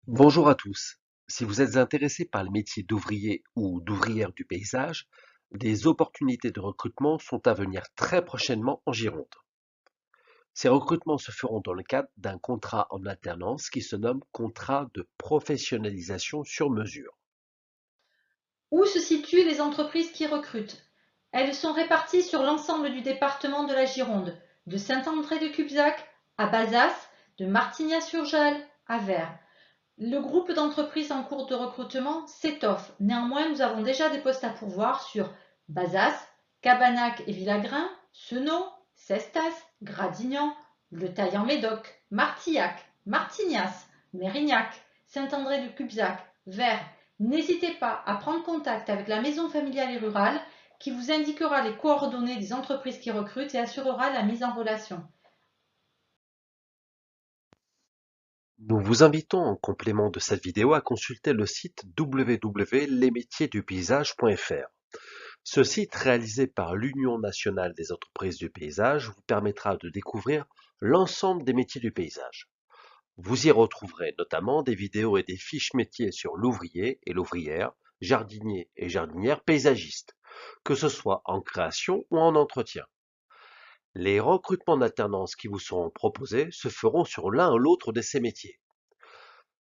Bonjour à tous. Si vous êtes intéressé par le métier d'ouvrier ou d'ouvrière du paysage, des opportunités de recrutement sont à venir très prochainement en Gironde. Ces recrutements se feront dans le cadre d'un contrat en alternance qui se nomme contrat de professionnalisation sur mesure. Où se situent les entreprises qui recrutent? Elles sont réparties sur l'ensemble du département de la Gironde, de Saint-André-de-Cubzac à Bazas, de Martignas-sur-Jalles à Vers. Le groupe d'entreprises en cours de recrutement s'étoffe. Néanmoins, nous avons déjà des postes à pourvoir sur Bazas, Cabanac et Villagrin, Senaux, Cestas, Gradignan, Le Taillan-Médoc, Martillac, Martignas, Mérignac, Saint-André-de-Cubzac, Vers. N'hésitez pas à prendre contact avec la maison familiale et rurale qui vous indiquera les coordonnées des entreprises qui recrutent et assurera la mise en relation. Nous vous invitons en complément de cette vidéo à consulter le site www.lesmétiersdupaysage.fr. Ce site, réalisé par l'Union nationale des entreprises du paysage, vous permettra de découvrir l'ensemble des métiers du paysage. Vous y retrouverez notamment des vidéos et des fiches métiers sur l'ouvrier et l'ouvrière, jardinier et jardinière paysagistes, que ce soit en création ou en entretien. Les recrutements d'alternance qui vous seront proposés se feront sur l'un ou l'autre de ces métiers.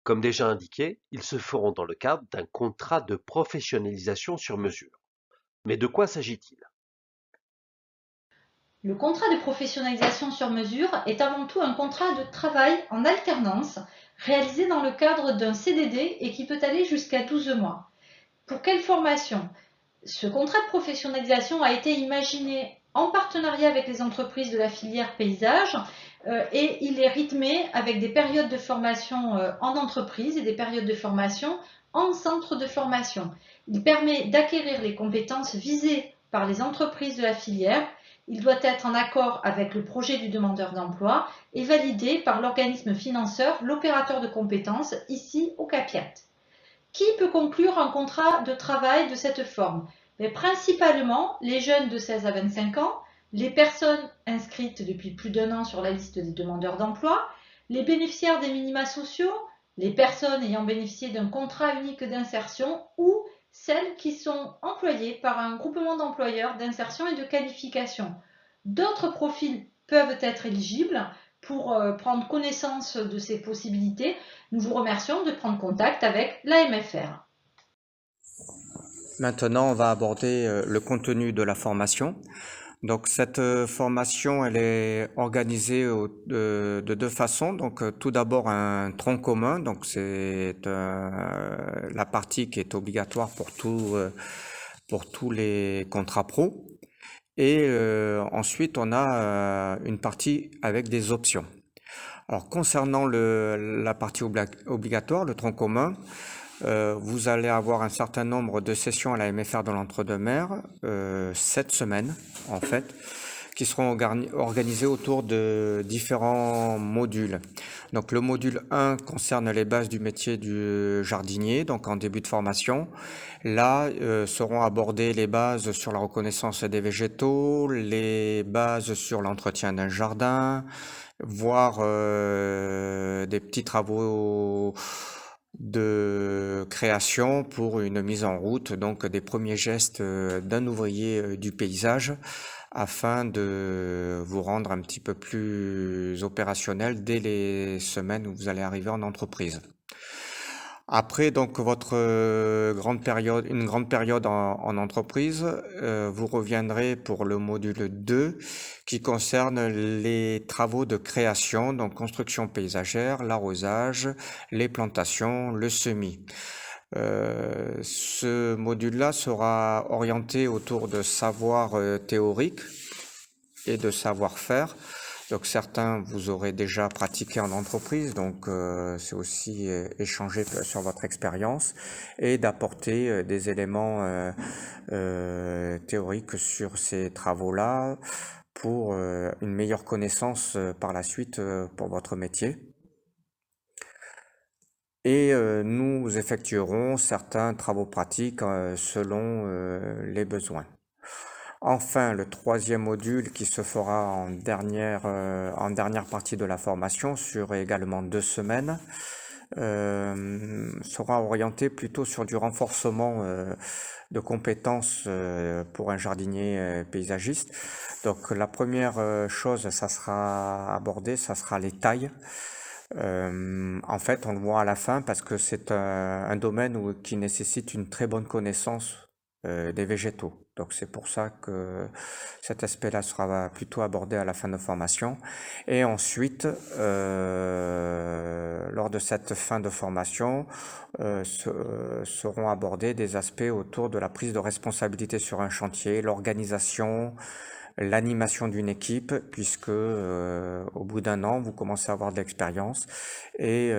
Comme déjà indiqué, ils se feront dans le cadre d'un contrat de professionnalisation sur mesure. Mais de quoi s'agit-il? Le contrat de professionnalisation sur mesure est avant tout un contrat de travail en alternance réalisé dans le cadre d'un CDD et qui peut aller jusqu'à 12 mois. Pour quelle formation? Ce contrat de professionnalisation a été imaginé en partenariat avec les entreprises de la filière paysage et il est rythmé avec des périodes de formation en entreprise et des périodes de formation en centre de formation. Il permet d'acquérir les compétences visées par les entreprises de la filière. Il doit être en accord avec le projet du demandeur d'emploi et validé par l'organisme financeur, l'opérateur de compétences, ici au CAPIAT. Qui peut conclure un contrat de travail de cette forme? Mais principalement les jeunes de 16 à 25 ans, les personnes inscrites depuis plus d'un an sur la liste des demandeurs d'emploi, les bénéficiaires des minima sociaux, les personnes ayant bénéficié d'un contrat unique d'insertion ou celles qui sont employées par un groupement d'employeurs d'insertion et de qualification. D'autres profils peuvent être éligibles pour prendre connaissance de ces possibilités. Nous vous remercions de prendre contact avec l'AMFR. Maintenant, on va aborder le contenu de la formation. Donc, cette formation, elle est organisée de deux façons. Donc, tout d'abord, un tronc commun. Donc, c'est la partie qui est obligatoire pour tous les contrats pro. Et ensuite, on a une partie avec des options. Alors, concernant la partie obligatoire, le tronc commun, vous allez avoir un certain nombre de sessions à la MFR de l'Entre-deux-Mers, 7 semaines en fait, qui seront organisées autour de différents modules. Donc le module 1 concerne les bases du métier du jardinier, donc en début de formation. Là seront abordées les bases sur la reconnaissance des végétaux, les bases sur l'entretien d'un jardin, voire des petits travaux de création pour une mise en route, donc des premiers gestes d'un ouvrier du paysage afin de vous rendre un petit peu plus opérationnel dès les semaines où vous allez arriver en entreprise. Après donc votre une grande période en entreprise, vous reviendrez pour le module 2 qui concerne les travaux de création, donc construction paysagère, l'arrosage, les plantations, le semis. Ce module-là sera orienté autour de savoirs théoriques et de savoir-faire. Donc certains vous aurez déjà pratiqué en entreprise, donc c'est aussi échanger sur votre expérience et d'apporter des éléments théoriques sur ces travaux-là pour une meilleure connaissance par la suite pour votre métier. Et nous effectuerons certains travaux pratiques selon les besoins. Enfin, le troisième module qui se fera en dernière partie de la formation sur également 2 semaines sera orienté plutôt sur du renforcement de compétences pour un jardinier paysagiste. Donc la première chose, ça sera abordé, ça sera les tailles. En fait, on le voit à la fin parce que c'est un domaine qui nécessite une très bonne connaissance des végétaux. Donc c'est pour ça que cet aspect-là sera plutôt abordé à la fin de formation. Et ensuite, lors de cette fin de formation, seront abordés des aspects autour de la prise de responsabilité sur un chantier, l'organisation, l'animation d'une équipe, puisque au bout d'un an, vous commencez à avoir de l'expérience et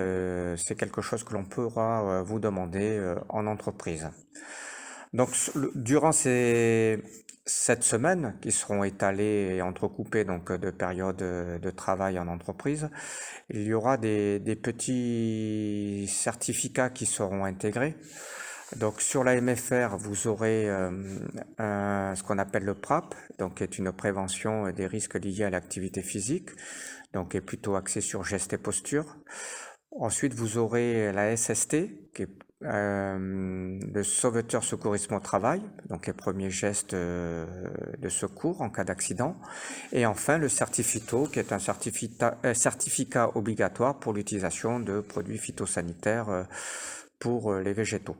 c'est quelque chose que l'on pourra vous demander en entreprise. Donc, durant cette semaine, qui seront étalées et entrecoupées donc, de périodes de travail en entreprise, il y aura des petits certificats qui seront intégrés. Donc sur la MFR, vous aurez ce qu'on appelle le PRAP, donc qui est une prévention des risques liés à l'activité physique, donc qui est plutôt axé sur gestes et postures. Ensuite, vous aurez la SST, qui est le sauveteur secourisme au travail, donc les premiers gestes de secours en cas d'accident. Et enfin, le Certifito, qui est un certificat obligatoire pour l'utilisation de produits phytosanitaires pour les végétaux.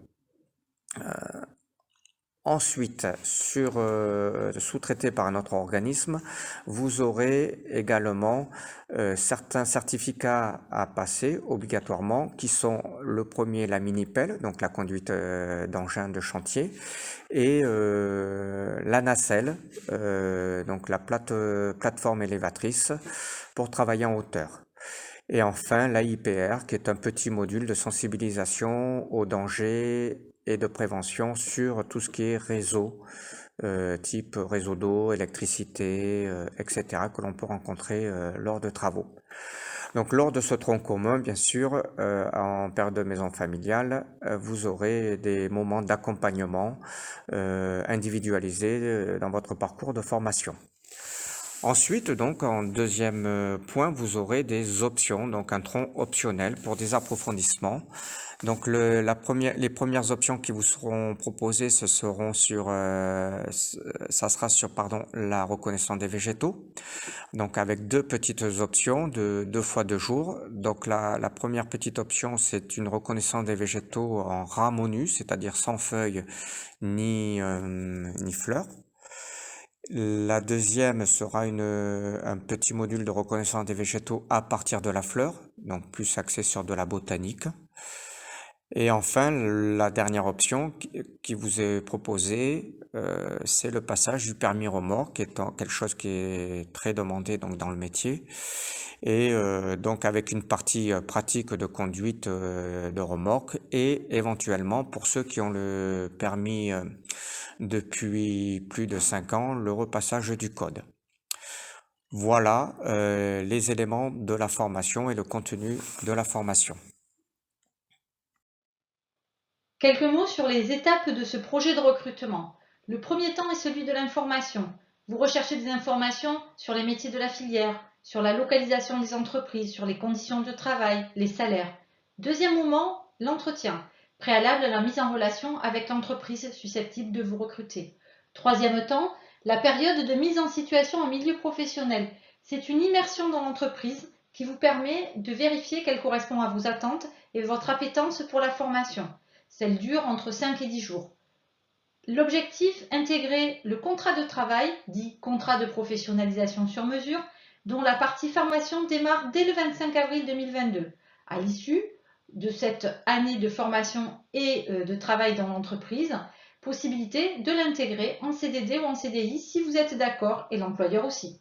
Ensuite, sous-traité par un autre organisme, vous aurez également certains certificats à passer obligatoirement, qui sont le premier, la mini-pelle, donc la conduite d'engin de chantier, et la nacelle, donc la plateforme élévatrice pour travailler en hauteur. Et enfin, l'AIPR, qui est un petit module de sensibilisation aux dangers et de prévention sur tout ce qui est réseau, type réseau d'eau, électricité, etc., que l'on peut rencontrer lors de travaux. Donc, lors de ce tronc commun, bien sûr, en période de maison familiale, vous aurez des moments d'accompagnement individualisés dans votre parcours de formation. Ensuite, donc, en deuxième point, vous aurez des options, donc un tronc optionnel pour des approfondissements. Donc, les premières options qui vous seront proposées, ça sera sur, la reconnaissance des végétaux. Donc, avec deux petites options de 2 fois 2 jours. Donc, la première petite option, c'est une reconnaissance des végétaux en rameaux nus, c'est-à-dire sans feuilles ni fleurs. La deuxième sera un petit module de reconnaissance des végétaux à partir de la fleur, donc plus axé sur de la botanique. Et enfin, la dernière option qui vous est proposée, c'est le passage du permis remorque, qui est quelque chose qui est très demandé donc, dans le métier. Et donc avec une partie pratique de conduite de remorque et éventuellement, pour ceux qui ont le permis depuis plus de 5 ans, le repassage du code. Voilà les éléments de la formation et le contenu de la formation. Quelques mots sur les étapes de ce projet de recrutement. Le premier temps est celui de l'information. Vous recherchez des informations sur les métiers de la filière, sur la localisation des entreprises, sur les conditions de travail, les salaires. Deuxième moment, l'entretien, préalable à la mise en relation avec l'entreprise susceptible de vous recruter. Troisième temps, la période de mise en situation en milieu professionnel. C'est une immersion dans l'entreprise qui vous permet de vérifier qu'elle correspond à vos attentes et votre appétence pour la formation. Celle dure entre 5 et 10 jours. L'objectif, intégrer le contrat de travail, dit contrat de professionnalisation sur mesure, dont la partie formation démarre dès le 25 avril 2022. À l'issue de cette année de formation et de travail dans l'entreprise, possibilité de l'intégrer en CDD ou en CDI si vous êtes d'accord et l'employeur aussi.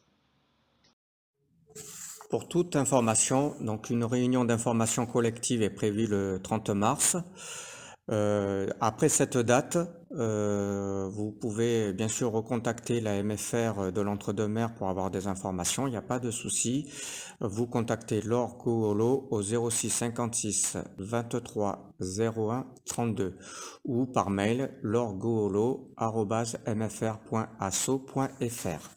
Pour toute information, donc une réunion d'information collective est prévue le 30 mars. Après cette date, vous pouvez bien sûr recontacter la MFR de l'Entre-deux-Mers pour avoir des informations, il n'y a pas de souci. Vous contactez Laure Gouolo au 06 56 23 01 32 ou par mail laure-gouolo@mfr.asso.fr.